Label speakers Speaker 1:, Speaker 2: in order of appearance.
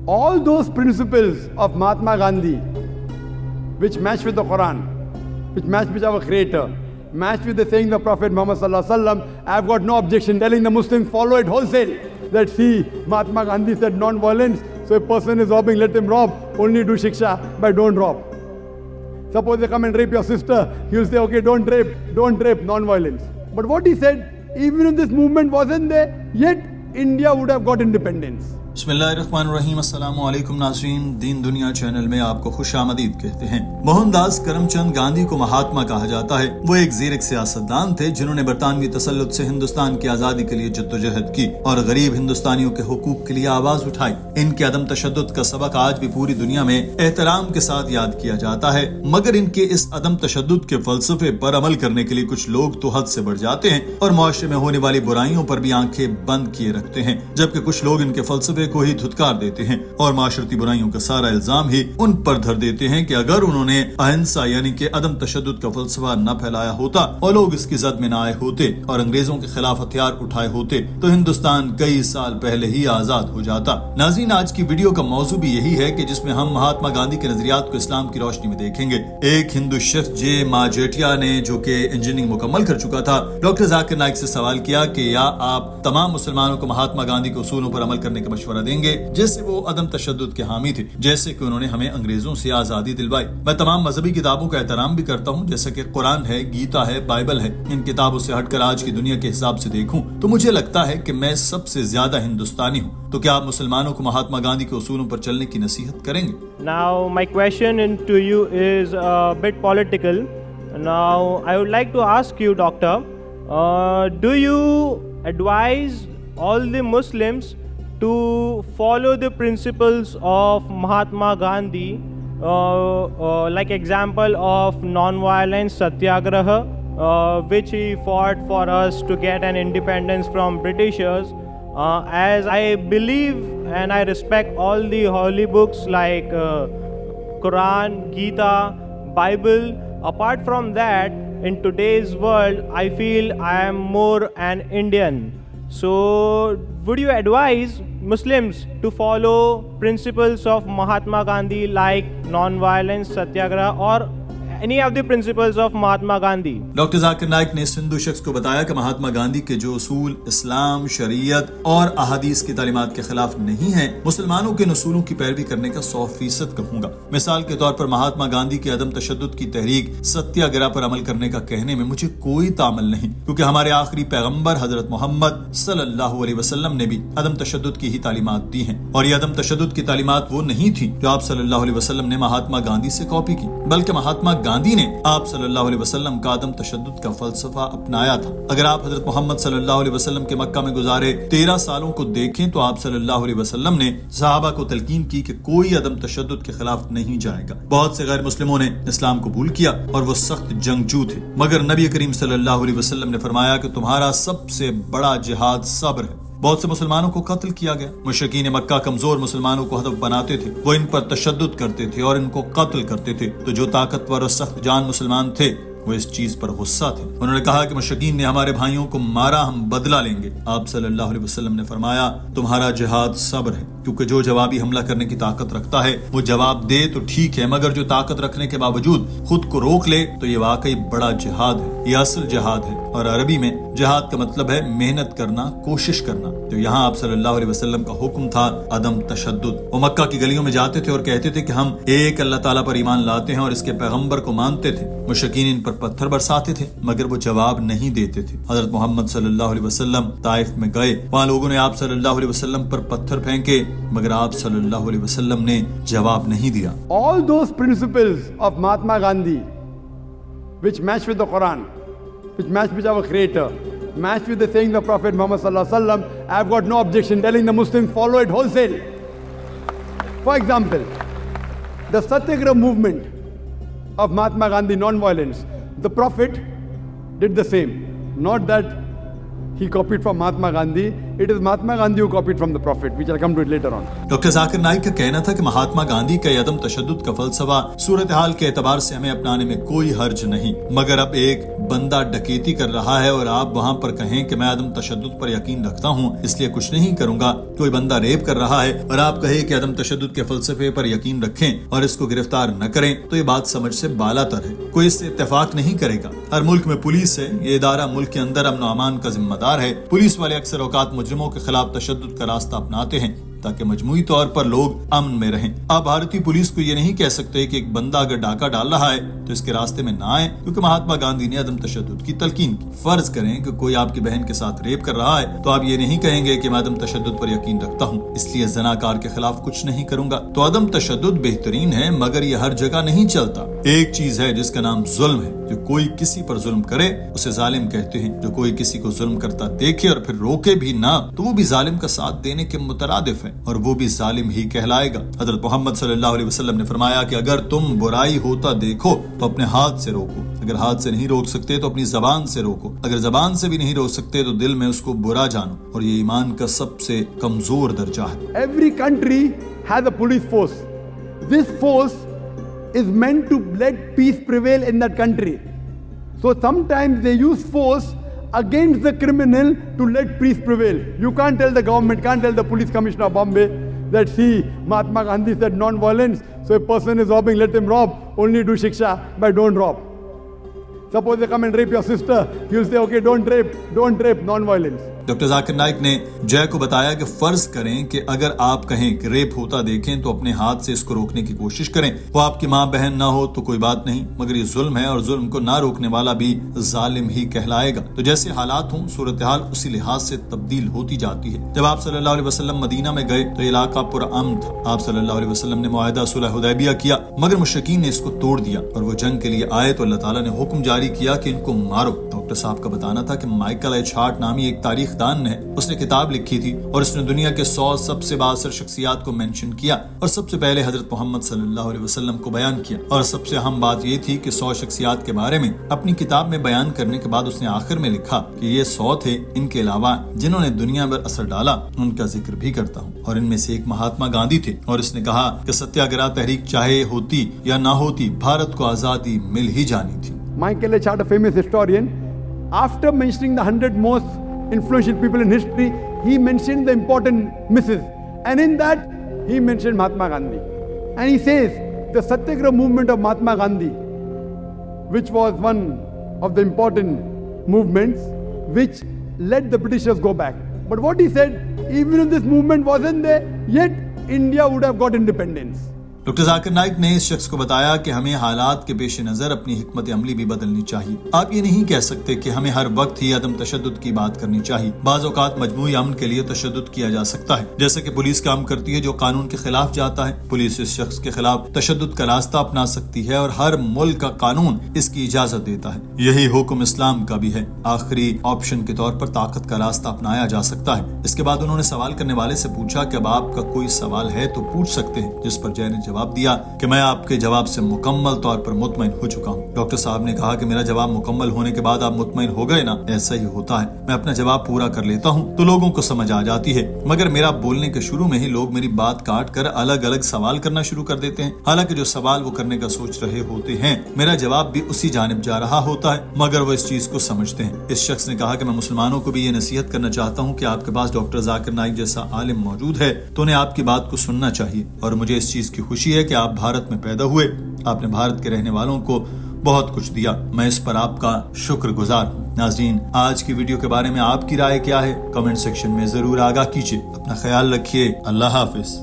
Speaker 1: all those principles of Mahatma Gandhi, which match with the Quran, which match with our Creator, match with the saying of Prophet Muhammad Sallallahu Alaihi Wasallam, I have got no objection telling the Muslims follow it wholesale. That see, Mahatma Gandhi said non-violence, so if a person is robbing, let him rob, only do shiksha, but don't rob. Suppose they come and rape your sister, he'll say, okay, don't rape, non-violence. But what he said, even if this movement wasn't there, yet India would have got independence.
Speaker 2: बिस्मिल्लाहिर्रहमानिर्रहीम, अस्सलामु अलैकुम नाज़रीन, दीन दुनिया channel में आपको खुशामदीद कहते हैं। मोहनदास करमचंद गांधी को महात्मा कहा जाता है। वो एक ज़ीरक सियासतदान थे जिन्होंने बरतानवी तसल्लुत से हिंदुस्तान की आज़ादी के लिए जद्दोजहद की और गरीब हिंदुस्तानियों के हुकूक के लिए आवाज उठाई। इनके अदम तशद्दुद का सबक आज भी पूरी दुनिया में एहतराम के साथ याद किया जाता है, मगर इनके इस अदम तशद्दुद के फलसफे पर अमल करने के लिए कुछ लोग तो हद से बढ़ जाते हैं और मुआशरे में होने वाली बुराइयों पर भी आंखें बंद किए रखते हैं, जबकि कुछ लोग इनके फलसफे को ही धुतकार देते हैं और माशरती बुराइयों का सारा इल्जाम ही उन पर धर देते हैं कि अगर उन्होंने अहिंसा यानी कि अदम तशद्दुद का फलसफा न फैलाया होता और लोग इसकी जद में न आए होते और अंग्रेजों के खिलाफ हथियार उठाए होते तो हिंदुस्तान कई साल पहले ही आजाद हो जाता। नाज़रीन, आज की वीडियो का मौजू भी यही है कि जिसमें हम महात्मा गांधी के नजरियात को इस्लाम की रोशनी में देखेंगे। एक हिंदू शख्स जे माजेटिया ने, जो कि इंजीनियरिंग मुकम्मल कर चुका था, डॉक्टर जाकिर नाइक से सवाल किया कि या आप तमाम मुसलमानों को महात्मा गांधी के उसूलों पर अमल करने का मशवरा देंगे जिससे वो अदम तशद्दुद के हामी थे, जैसे कि उन्होंने हमें अंग्रेजों से आजादी दिलवाई। मैं तमाम मजहबी किताबों का एहतराम भी करता हूँ, जैसे कि कुरान है, गीता है, बाइबल है। इन किताबों से हटकर आज की दुनिया के हिसाब से देखूं तो मुझे लगता है कि मैं सबसे ज्यादा हिंदुस्तानी हूँ। तो क्या आप मुसलमानों को महात्मा गांधी के उसूलों पर चलने की नसीहत करेंगे?
Speaker 3: Now my question to you is a bit political. Now I would like to ask you, doctor, do you advise all the Muslims to follow the principles of Mahatma Gandhi, like example of non-violence satyagraha, which he fought for us to get an independence from Britishers? As I believe and I respect all the holy books like Quran, Gita, Bible. Apart from that, in today's world, I feel I am more an Indian. So, would you advise Muslims to follow principles of Mahatma Gandhi like non-violence, satyagraha, or any of the principles of Mahatma Gandhi?
Speaker 2: Doctor Zakir Naik ने इस हिंदू शख्स को बताया कि महात्मा गांधी के जो उसूल इस्लाम, शरीयत और अहादीस की तालीमात के खिलाफ नहीं है, मुसलमानों के उसूलों की पैरवी करने का 100% कहूंगा। मिसाल के तौर पर महात्मा गांधी के अदम तशद्दुद की तहरीक सत्याग्रह पर अमल करने का कहने में मुझे कोई तामल नहीं, क्योंकि हमारे आखिरी पैगम्बर हजरत मोहम्मद सल्लल्लाहु अलैहि वसल्लम ने भी अदम तशद्दुद की ही तालीमात दी हैं और ये अदम तशद्दुद की तालीमात वो नहीं थी जो आप सल्लल्लाहु अलैहि वसल्लम ने महात्मा गांधी से कॉपी की, बल्कि महात्मा गांधी ने आप सल्लल्लाहु अलैहि वसल्लम का आदम तशद्दुद का फलसफा अपनाया था। अगर आप हजरत मोहम्मद सल्लल्लाहु अलैहि वसल्लम के मक्का में गुजारे 13 सालों को देखें तो आप सल्लल्लाहु अलैहि वसल्लम ने सहाबा को तलकीन की कि कोई अदम तशद्दुद के खिलाफ नहीं जाएगा। बहुत से गैर मुस्लिमों ने इस्लाम कबूल किया और वो सख्त जंगजू थे, मगर नबी करीम सल्लल्लाहु अलैहि वसल्लम ने फरमाया कि तुम्हारा सबसे बड़ा जिहाद सब्र है। बहुत से मुसलमानों को कत्ल किया गया। मुशरिकीन मक्का कमजोर मुसलमानों को हदफ बनाते थे, वो इन पर तशद्दुद करते थे और इनको कत्ल करते थे। तो जो ताकतवर और सख्त जान मुसलमान थे वो इस चीज पर गुस्सा थे। उन्होंने कहा कि मुशरिकीन ने हमारे भाइयों को मारा, हम बदला लेंगे। आप सल्लल्लाहु अलैहि वसल्लम ने फरमाया तुम्हारा जिहाद सब्र है, क्योंकि जो जवाबी हमला करने की ताकत रखता है वो जवाब दे तो ठीक है, मगर जो ताकत रखने के बावजूद खुद को रोक ले तो ये वाकई बड़ा जिहाद है, ये असल जिहाद है। और अरबी में जिहाद का मतलब है मेहनत करना, कोशिश करना। तो यहाँ आप सल्लल्लाहु अलैहि वसल्लम का हुक्म था अदम तशद्दुद। वो मक्का की गलियों में जाते थे और कहते थे कि हम एक अल्लाह ताला पर ईमान लाते हैं और इसके पैगंबर को मानते थे। मुशरिकीन इन पर पत्थर बरसाते थे, मगर वो जवाब नहीं देते थे। हजरत मोहम्मद सल्लल्लाहु अलैहि वसल्लम ताइफ में गए, वहाँ लोगों ने आप सल्लल्लाहु अलैहि वसल्लम पर पत्थर फेंके, मगर आप सल्लल्लाहु अलैहि वसल्लम ने जवाब नहीं दिया।
Speaker 1: All those principles of Mahatma Gandhi, which match with the Quran, which match with our Creator, match with the saying of Prophet Muhammad Sallallahu Alaihi Wasallam, I have got no objection telling the Muslims follow it wholesale. For example, the Satyagraha movement of Mahatma Gandhi, non-violence, the Prophet did the same. Not that he copied from Mahatma Gandhi, It is Mahatma Gandhi who copied from the Prophet, which I'll come to it later on.
Speaker 2: Doctor Zakir Naik का कहना था कि महात्मा गांधी का अदम तशद्दुद का फलसफा सूरत हाल के एतबार से हमें अपनाने में कोई हर्ज नहीं, मगर अब एक बंदा डकैती कर रहा है और आप वहाँ पर कहें कि मैं अदम तशद्दुद पर यकीन रखता हूँ इसलिए कुछ नहीं करूंगा। कोई बंदा रेप कर रहा है और आप कहें कि अदम तशद्दुद के फलसफे पर यकीन रखें और इसको गिरफ्तार न करें, तो ये बात समझ से बालातर है। कोई इससे इत्तेफाक नहीं करेगा। हर मुल्क में पुलिस है, ये इदारा मुल्क के अंदर अमन अमान का जिम्मेदार है। पुलिस वाले अक्सर औकात मुजरिमों के खिलाफ तशद्दुद का रास्ता अपनाते हैं ताकि मजमूई तौर पर लोग अमन में रहें। आप भारतीय पुलिस को ये नहीं कह सकते कि एक बंदा अगर डाका डाल रहा है तो इसके रास्ते में ना आए, क्योंकि महात्मा गांधी ने अदम तशद्दुद की तलकीन की। फर्ज करें कि कोई आपकी बहन के साथ रेप कर रहा है तो आप ये नहीं कहेंगे कि मैं अदम तशद्दुद पर यकीन रखता हूँ इसलिए जनाकार के खिलाफ कुछ नहीं करूंगा। तो अदम तशद्दुद बेहतरीन है, मगर ये हर जगह नहीं चलता। एक चीज है जिसका नाम जुल्म है। जो कोई किसी पर जुल्म करे उसे जालिम कहते हैं। जो कोई किसी को जुल्म करता देखे और फिर रोके भी ना तो वो भी जालिम का साथ देने के मुतरादिफ है और वो भी जालिम ही कहलाएगा। हजरत मोहम्मद सल्लल्लाहु अलैहि वसल्लम ने फरमाया कि अगर तुम बुराई होता देखो तो अपने हाथ से रोको, अगर हाथ से नहीं रोक सकते तो अपनी जबान से रोको, अगर जबान से भी नहीं रोक सकते तो दिल में उसको बुरा जानो, और ये ईमान का सबसे कमजोर दर्जा है।
Speaker 1: Every country has a police force. This force is meant to let peace prevail in that country. So sometimes they use force against the criminal to let peace prevail. You can't tell the government, can't tell the police commissioner of Bombay that see, Mahatma Gandhi said non-violence, so if a person is robbing, let him rob, only do shiksha, but don't rob. Suppose they come and rape your sister, you'll say okay, don't rape, non-violence.
Speaker 2: Doctor Zakir Naik ने जय को बताया कि फर्ज करें कि अगर आप कहें कि रेप होता देखें तो अपने हाथ से इसको रोकने की कोशिश करें। वो आपकी माँ बहन ना हो तो कोई बात नहीं, मगर ये जुल्म है और जुल्म को ना रोकने वाला भी जालिम ही कहलाएगा। तो जैसे हालात हों सूरत हाल उसी लिहाज से तब्दील होती जाती है। जब आप सल्लल्लाहु अलैहि वसल्लम मदीना में गए तो इलाका पुरअमन था। आप सल्लल्लाहु अलैहि वसल्लम ने मुआहिदा सुलह हुदैबिया किया, मगर मुशरिकीन ने इसको तोड़ दिया और वो जंग के लिए आए तो अल्लाह ताला ने हुक्म जारी किया कि इनको मारो। डॉक्टर साहब का बताना था कि माइकल एच हार्ट नामी एक तारीख दान ने उसने किताब लिखी थी और उसने दुनिया के 100 सबसे बाअसर शख्सियात को मेंशन किया और सबसे पहले हजरत मोहम्मद सल्लल्लाहु अलैहि वसल्लम को बयान किया। और सबसे अहम बात ये थी कि 100 शख्सियात के बारे में अपनी किताब में बयान करने के बाद उसने आखिर में लिखा कि ये 100 थे, इनके अलावा जिन्होंने दुनिया पर असर डाला उनका जिक्र भी करता हूँ, और इनमें से एक महात्मा गांधी थे। और इसने कहा कि सत्याग्रह तहरीक चाहे होती या ना होती, भारत को आजादी मिल ही जानी थी।
Speaker 1: Michael H. Hart, a famous historian, after mentioning the 100 most influential people in history, he mentioned the important misses, and in that he mentioned Mahatma Gandhi, and he says the Satyagraha movement of Mahatma Gandhi, which was one of the important movements which let the Britishers go back. But what he said, even if this movement wasn't there, yet India would have got independence.
Speaker 2: Doctor Zakir Naik ने इस शख्स को बताया कि हमें हालात के पेश नजर अपनी हिकमत अमली भी बदलनी चाहिए। आप ये नहीं कह सकते कि हमें हर वक्त ही अदम तशद्दुद की बात करनी चाहिए। बाज़ औक़ात मजमूई अमन के लिए तशद्दुद किया जा सकता है, जैसे कि पुलिस काम करती है जो कानून के खिलाफ जाता है। पुलिस इस शख्स के खिलाफ तशद्दुद का रास्ता अपना सकती है और हर मुल्क का कानून इसकी इजाजत देता है। यही हुक्म इस्लाम का भी है। आखिरी ऑप्शन के तौर पर ताकत का रास्ता अपनाया जा सकता है। इसके बाद उन्होंने सवाल करने वाले से पूछा कि अब आपका कोई सवाल है तो पूछ सकते हैं, जिस पर जय ने जवाब दिया कि मैं आपके जवाब से मुकम्मल तौर पर मुतमईन हो चुका हूँ। डॉक्टर साहब ने कहा कि मेरा जवाब मुकम्मल होने के बाद आप मुतमईन हो गए ना? ऐसा ही होता है, मैं अपना जवाब पूरा कर लेता हूँ तो लोगों को समझ आ जाती है, मगर मेरा बोलने के शुरू में ही लोग मेरी बात काट कर अलग अलग सवाल करना शुरू कर देते हैं। हालांकि जो सवाल वो करने का सोच रहे होते हैं मेरा जवाब भी उसी जानिब जा रहा होता है, मगर वो इस चीज को समझते हैं। इस शख्स ने कहा कि मैं मुसलमानों को भी ये नसीहत करना चाहता हूँ कि आपके पास डॉक्टर जाकिर नाइक जैसा आलिम मौजूद है तो उन्हें आपकी बात को सुनना चाहिए। और मुझे इस चीज की खुशी है कि आप भारत में पैदा हुए, आपने भारत के रहने वालों को बहुत कुछ दिया, मैं इस पर आपका शुक्रगुजार हूँ। नाज़रीन, आज की वीडियो के बारे में आपकी राय क्या है? कमेंट सेक्शन में जरूर आगाह कीजिए। अपना ख्याल रखिए। अल्लाह हाफिज।